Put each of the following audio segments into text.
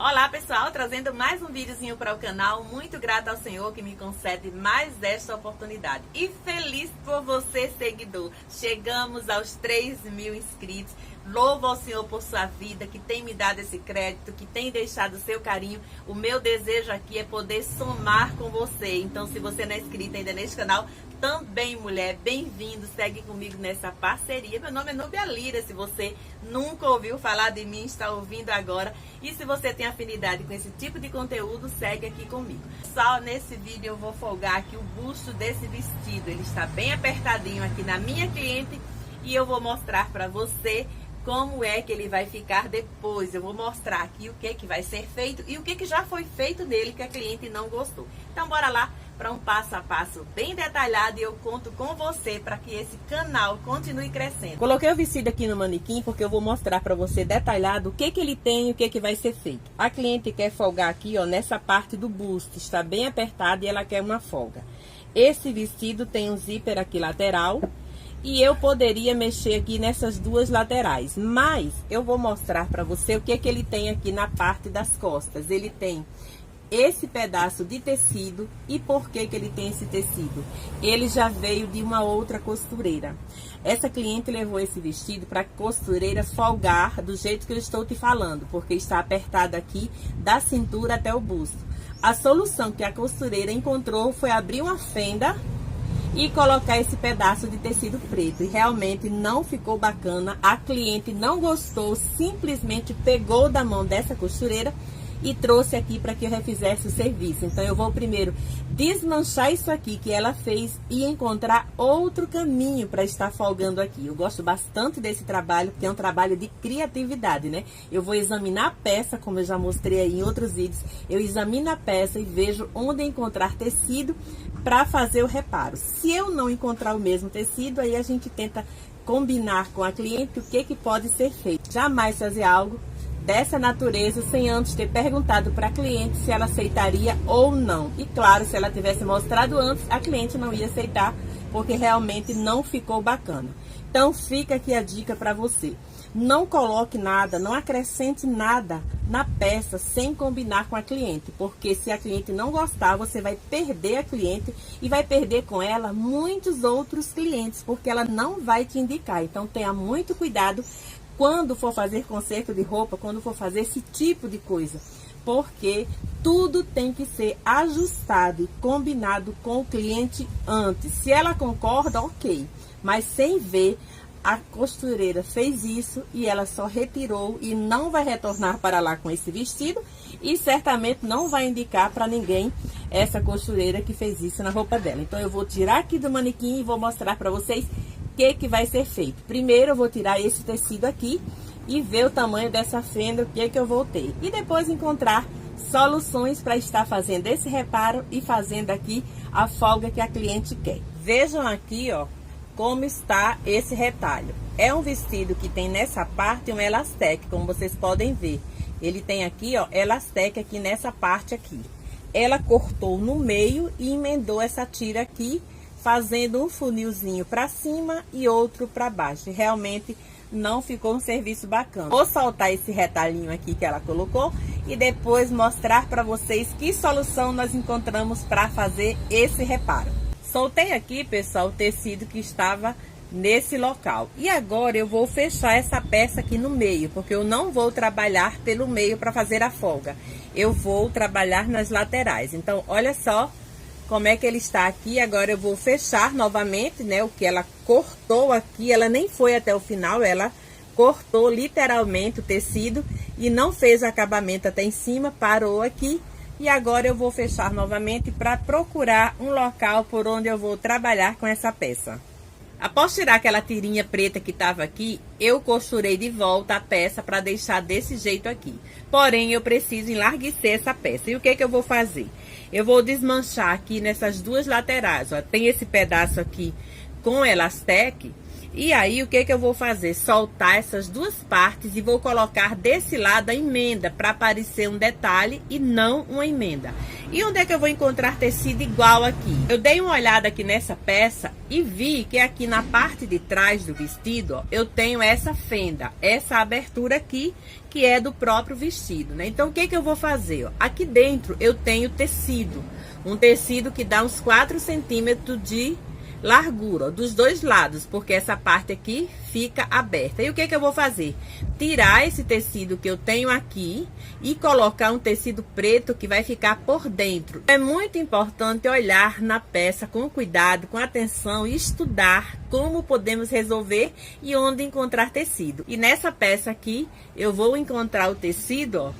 Olá pessoal, trazendo mais um videozinho para o canal. Muito grata ao Senhor que me concede mais esta oportunidade. E feliz por você, seguidor. Chegamos aos 3.000 inscritos. Louvo ao Senhor por sua vida, que tem me dado esse crédito, que tem deixado o seu carinho. O meu desejo aqui é poder somar com você. Então, se você não é inscrito ainda neste canal, também, mulher, bem-vindo, segue comigo nessa parceria. Meu nome é Núbia Lira, se você nunca ouviu falar de mim, está ouvindo agora. E se você tem afinidade com esse tipo de conteúdo, segue aqui comigo. Só nesse vídeo eu vou folgar aqui o busto desse vestido. Ele está bem apertadinho aqui na minha cliente e eu vou mostrar para você como é que ele vai ficar depois. Eu vou mostrar aqui o que vai ser feito e o que já foi feito nele que a cliente não gostou. Então bora lá para um passo a passo bem detalhado e eu conto com você para que esse canal continue crescendo. Coloquei o vestido aqui no manequim porque eu vou mostrar para você detalhado o que ele tem e o que vai ser feito. A cliente quer folgar aqui, ó, nessa parte do busto, está bem apertado e ela quer uma folga. Esse vestido tem um zíper aqui lateral e eu poderia mexer aqui nessas duas laterais, mas eu vou mostrar para você o que ele tem aqui na parte das costas. Ele tem esse pedaço de tecido. E por que ele tem esse tecido? Ele já veio de uma outra costureira. Essa cliente levou esse vestido para a costureira folgar do jeito que eu estou te falando, porque está apertado aqui da cintura até o busto. A solução que a costureira encontrou foi abrir uma fenda e colocar esse pedaço de tecido preto. E realmente não ficou bacana. A cliente não gostou, simplesmente pegou da mão dessa costureira e trouxe aqui para que eu refizesse o serviço. Então eu vou primeiro desmanchar isso aqui que ela fez e encontrar outro caminho para estar folgando aqui. Eu gosto bastante desse trabalho, porque é um trabalho de criatividade, né? Eu vou examinar a peça, como eu já mostrei aí em outros vídeos. Eu examino a peça e vejo onde encontrar tecido para fazer o reparo. Se eu não encontrar o mesmo tecido, aí a gente tenta combinar com a cliente o que pode ser feito. Jamais fazer algo dessa natureza sem antes ter perguntado para a cliente se ela aceitaria ou não. E claro, se ela tivesse mostrado antes, a cliente não ia aceitar, porque realmente não ficou bacana. Então fica aqui a dica para você. Não coloque nada, não acrescente nada na peça sem combinar com a cliente, porque se a cliente não gostar, você vai perder a cliente e vai perder com ela muitos outros clientes, porque ela não vai te indicar. Então tenha muito cuidado quando for fazer conserto de roupa, quando for fazer esse tipo de coisa, porque tudo tem que ser ajustado e combinado com o cliente antes. Se ela concorda, ok, mas sem ver, a costureira fez isso e ela só retirou e não vai retornar para lá com esse vestido e certamente não vai indicar para ninguém essa costureira que fez isso na roupa dela. Então eu vou tirar aqui do manequim e vou mostrar para vocês o que vai ser feito. Primeiro eu vou tirar esse tecido aqui e ver o tamanho dessa fenda, o que eu vou ter. E depois encontrar soluções para estar fazendo esse reparo e fazendo aqui a folga que a cliente quer. Vejam aqui, ó, como está esse retalho. É um vestido que tem nessa parte um elastec, como vocês podem ver. Ele tem aqui, ó, elastec aqui nessa parte aqui. Ela cortou no meio e emendou essa tira aqui, fazendo um funilzinho para cima e outro para baixo. E realmente não ficou um serviço bacana. Vou soltar esse retalhinho aqui que ela colocou e depois mostrar para vocês que solução nós encontramos para fazer esse reparo. Soltei aqui, pessoal, o tecido que estava nesse local. E agora eu vou fechar essa peça aqui no meio, porque eu não vou trabalhar pelo meio para fazer a folga. Eu vou trabalhar nas laterais. Então, olha só como é que ele está aqui. Agora eu vou fechar novamente, né, o que ela cortou aqui. Ela nem foi até o final, ela cortou literalmente o tecido e não fez o acabamento até em cima, parou aqui. E agora eu vou fechar novamente para procurar um local por onde eu vou trabalhar com essa peça. Após tirar aquela tirinha preta que estava aqui, eu costurei de volta a peça para deixar desse jeito aqui. Porém, eu preciso enlarguecer essa peça. E o que eu vou fazer? Eu vou desmanchar aqui nessas duas laterais, ó. Tem esse pedaço aqui com elastec E aí, o que eu vou fazer? Soltar essas duas partes e vou colocar desse lado a emenda para aparecer um detalhe e não uma emenda. E onde é que eu vou encontrar tecido igual aqui? Eu dei uma olhada aqui nessa peça e vi que aqui na parte de trás do vestido, ó, eu tenho essa fenda, essa abertura aqui, que é do próprio vestido, né? Então, o que eu vou fazer? Ó? Aqui dentro eu tenho tecido, um tecido que dá uns 4 centímetros de largura, ó, dos dois lados, porque essa parte aqui fica aberta. E o que eu vou fazer? Tirar esse tecido que eu tenho aqui e colocar um tecido preto que vai ficar por dentro. É muito importante olhar na peça com cuidado, com atenção e estudar como podemos resolver e onde encontrar tecido. E nessa peça aqui, eu vou encontrar o tecido, ó,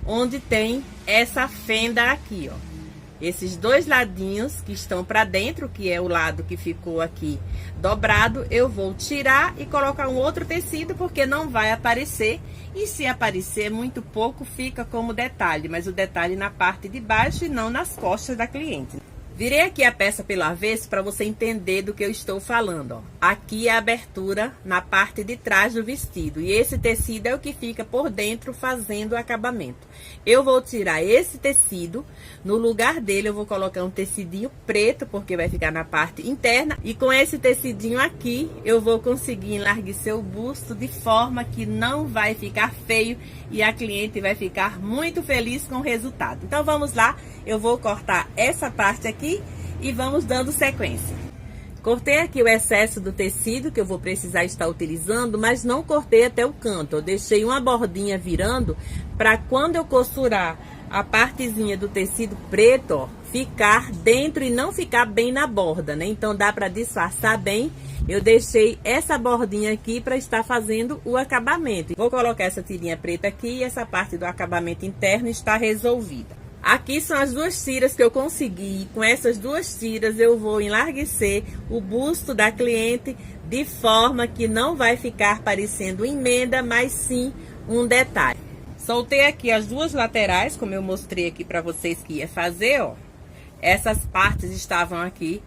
onde tem essa fenda aqui, ó. Esses dois ladinhos que estão para dentro, que é o lado que ficou aqui dobrado, eu vou tirar e colocar um outro tecido, porque não vai aparecer. E se aparecer muito pouco, fica como detalhe, mas o detalhe na parte de baixo e não nas costas da cliente. Virei aqui a peça pelo avesso para você entender do que eu estou falando, ó. Aqui é a abertura na parte de trás do vestido. E esse tecido é o que fica por dentro fazendo o acabamento. Eu vou tirar esse tecido, no lugar dele eu vou colocar um tecidinho preto, porque vai ficar na parte interna. E com esse tecidinho aqui, eu vou conseguir enlarguecer o busto de forma que não vai ficar feio e a cliente vai ficar muito feliz com o resultado. Então vamos lá, eu vou cortar essa parte aqui e vamos dando sequência. Cortei aqui o excesso do tecido que eu vou precisar estar utilizando, mas não cortei até o canto. Eu deixei uma bordinha virando para quando eu costurar a partezinha do tecido preto, ó, ficar dentro e não ficar bem na borda, né? Então dá para disfarçar bem. Eu deixei essa bordinha aqui para estar fazendo o acabamento. Vou colocar essa tirinha preta aqui e essa parte do acabamento interno está resolvida. Aqui são as duas tiras que eu consegui. Com essas duas tiras eu vou enlarguecer o busto da cliente de forma que não vai ficar parecendo emenda, mas sim um detalhe. Soltei aqui as duas laterais, como eu mostrei aqui para vocês que ia fazer, ó. Essas partes estavam aqui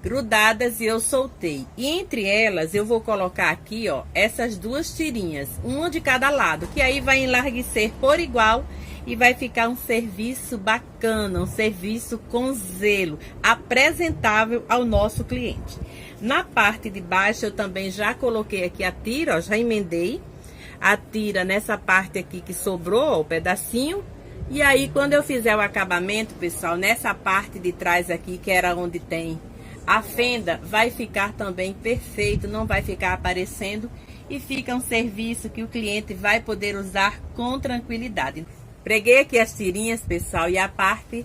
grudadas e eu soltei. E entre elas eu vou colocar aqui, ó, essas duas tirinhas, uma de cada lado, que aí vai enlarguecer por igual. E vai ficar um serviço bacana, um serviço com zelo, apresentável ao nosso cliente. Na parte de baixo eu também já coloquei aqui a tira, ó, já emendei a tira nessa parte aqui que sobrou, ó, o pedacinho. E aí quando eu fizer o acabamento, pessoal, nessa parte de trás aqui, que era onde tem a fenda, vai ficar também perfeito, não vai ficar aparecendo. E fica um serviço que o cliente vai poder usar com tranquilidade. Preguei aqui as tirinhas, pessoal, e a parte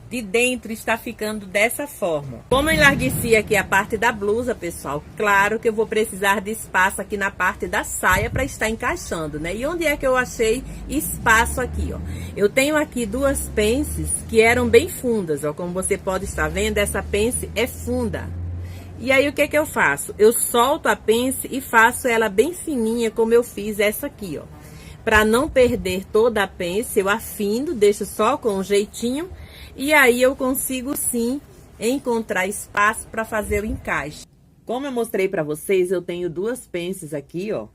de dentro está ficando dessa forma. Como eu enlargueci aqui a parte da blusa, pessoal, claro que eu vou precisar de espaço aqui na parte da saia para estar encaixando, né? E onde é que eu achei espaço aqui, ó? Eu tenho aqui duas pences que eram bem fundas, ó. Como você pode estar vendo, essa pence é funda. E aí, o que eu faço? Eu solto a pence e faço ela bem fininha, como eu fiz essa aqui, ó. Para não perder toda a pence, eu afino, deixo só com um jeitinho. E aí eu consigo sim encontrar espaço para fazer o encaixe. Como eu mostrei para vocês, eu tenho duas pences aqui, ó,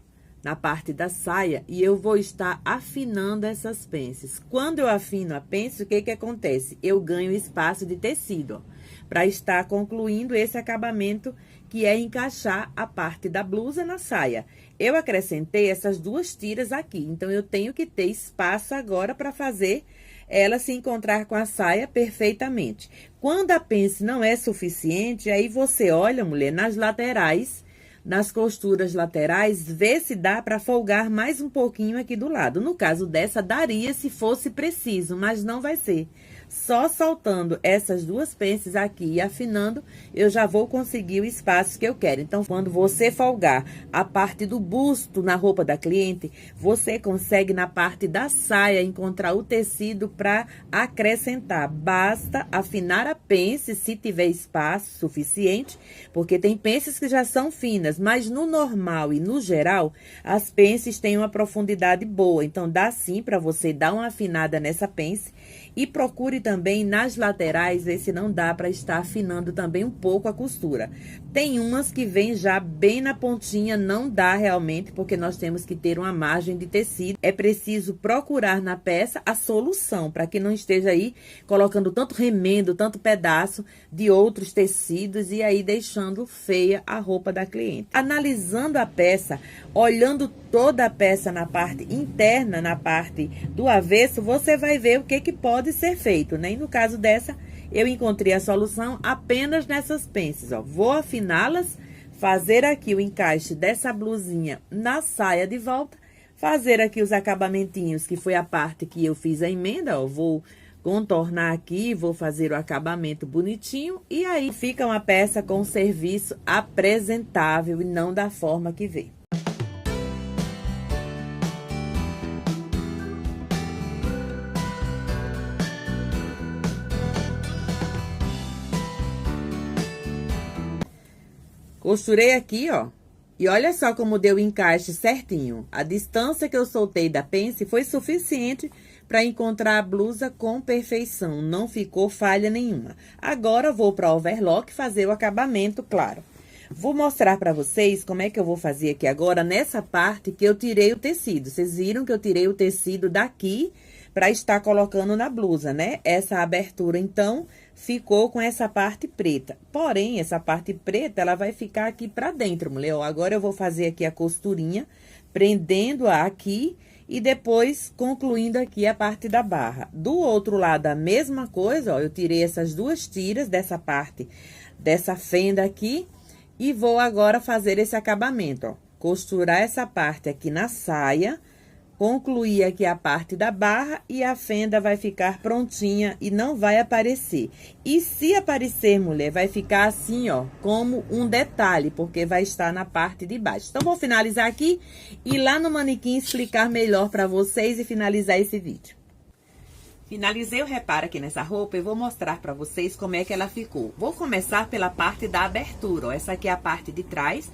na parte da saia. E eu vou estar afinando essas pences. Quando eu afino a pence, o que acontece? Eu ganho espaço de tecido, ó, para estar concluindo esse acabamento, que é encaixar a parte da blusa na saia. Eu acrescentei essas duas tiras aqui, então eu tenho que ter espaço agora para fazer ela se encontrar com a saia perfeitamente. Quando a pence não é suficiente, aí você olha, mulher, nas laterais, nas costuras laterais, vê se dá para folgar mais um pouquinho aqui do lado. No caso dessa, daria se fosse preciso, mas não vai ser. Só soltando essas duas pences aqui e afinando, eu já vou conseguir o espaço que eu quero. Então, quando você folgar a parte do busto na roupa da cliente, você consegue na parte da saia encontrar o tecido para acrescentar. Basta afinar a pence se tiver espaço suficiente, porque tem pences que já são finas. meninas, mas no normal e no geral, as pences têm uma profundidade boa. Então, dá sim para você dar uma afinada nessa pence. E procure também nas laterais ver se não dá para estar afinando também um pouco a costura. Tem umas que vem já bem na pontinha, não dá realmente, porque nós temos que ter uma margem de tecido. É preciso procurar na peça a solução, para que não esteja aí colocando tanto remendo, tanto pedaço de outros tecidos e aí deixando feia a roupa da cliente. Analisando a peça, olhando toda a peça na parte interna, na parte do avesso, você vai ver o que pode ser feito, né? E no caso dessa, eu encontrei a solução apenas nessas pences, ó. Vou afiná-las, fazer aqui o encaixe dessa blusinha na saia de volta, fazer aqui os acabamentinhos, que foi a parte que eu fiz a emenda, ó. Vou contornar aqui, vou fazer o acabamento bonitinho, e aí fica uma peça com um serviço apresentável e não da forma que veio. Costurei aqui, ó, e olha só como deu o encaixe certinho. A distância que eu soltei da pence foi suficiente para encontrar a blusa com perfeição, não ficou falha nenhuma. Agora, vou para o overlock fazer o acabamento, claro. Vou mostrar para vocês como é que eu vou fazer aqui agora, nessa parte que eu tirei o tecido. Vocês viram que eu tirei o tecido daqui para estar colocando na blusa, né? Essa abertura, então, ficou com essa parte preta. Porém, essa parte preta, ela vai ficar aqui pra dentro, mulher. Ó, agora, eu vou fazer aqui a costurinha, prendendo-a aqui e depois concluindo aqui a parte da barra. Do outro lado, a mesma coisa, ó, eu tirei essas duas tiras dessa parte, dessa fenda aqui, e vou agora fazer esse acabamento, ó. Costurar essa parte aqui na saia, concluir aqui a parte da barra e a fenda vai ficar prontinha e não vai aparecer. E se aparecer, mulher, vai ficar assim, ó, como um detalhe, porque vai estar na parte de baixo. Então, vou finalizar aqui e lá no manequim explicar melhor pra vocês e finalizar esse vídeo. Finalizei o reparo aqui nessa roupa e vou mostrar pra vocês como é que ela ficou. Vou começar pela parte da abertura, ó. Essa aqui é a parte de trás.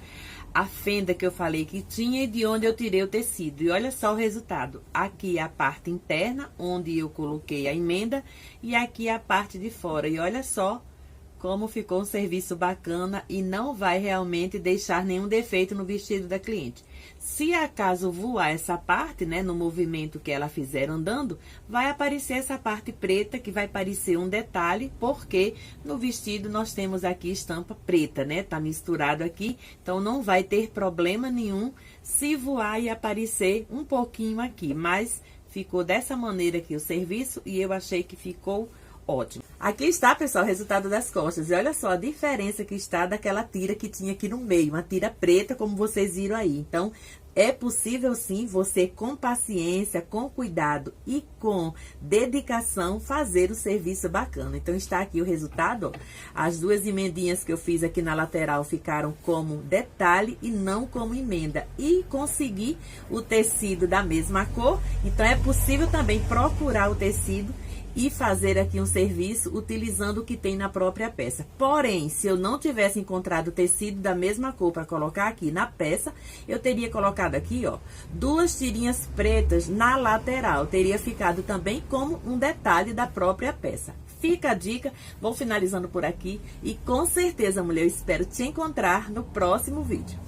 A fenda que eu falei que tinha e de onde eu tirei o tecido. E olha só o resultado. Aqui é a parte interna, onde eu coloquei a emenda, e aqui é a parte de fora. E olha só como ficou um serviço bacana e não vai realmente deixar nenhum defeito no vestido da cliente. Se acaso voar essa parte, né, no movimento que ela fizer andando, vai aparecer essa parte preta, que vai parecer um detalhe, porque no vestido nós temos aqui estampa preta, né, tá misturado aqui, então não vai ter problema nenhum se voar e aparecer um pouquinho aqui, mas ficou dessa maneira aqui o serviço e eu achei que ficou ótimo. Aqui está, pessoal, o resultado das costas. E olha só a diferença que está daquela tira que tinha aqui no meio. Uma tira preta, como vocês viram aí. Então, é possível sim, você com paciência, com cuidado e com dedicação, fazer o serviço bacana. Então, está aqui o resultado, ó. As duas emendinhas que eu fiz aqui na lateral ficaram como detalhe e não como emenda. E consegui o tecido da mesma cor. Então, é possível também procurar o tecido e fazer aqui um serviço utilizando o que tem na própria peça. Porém, se eu não tivesse encontrado o tecido da mesma cor para colocar aqui na peça, eu teria colocado aqui, ó, duas tirinhas pretas na lateral. Teria ficado também como um detalhe da própria peça. Fica a dica, vou finalizando por aqui e com certeza, mulher, eu espero te encontrar no próximo vídeo.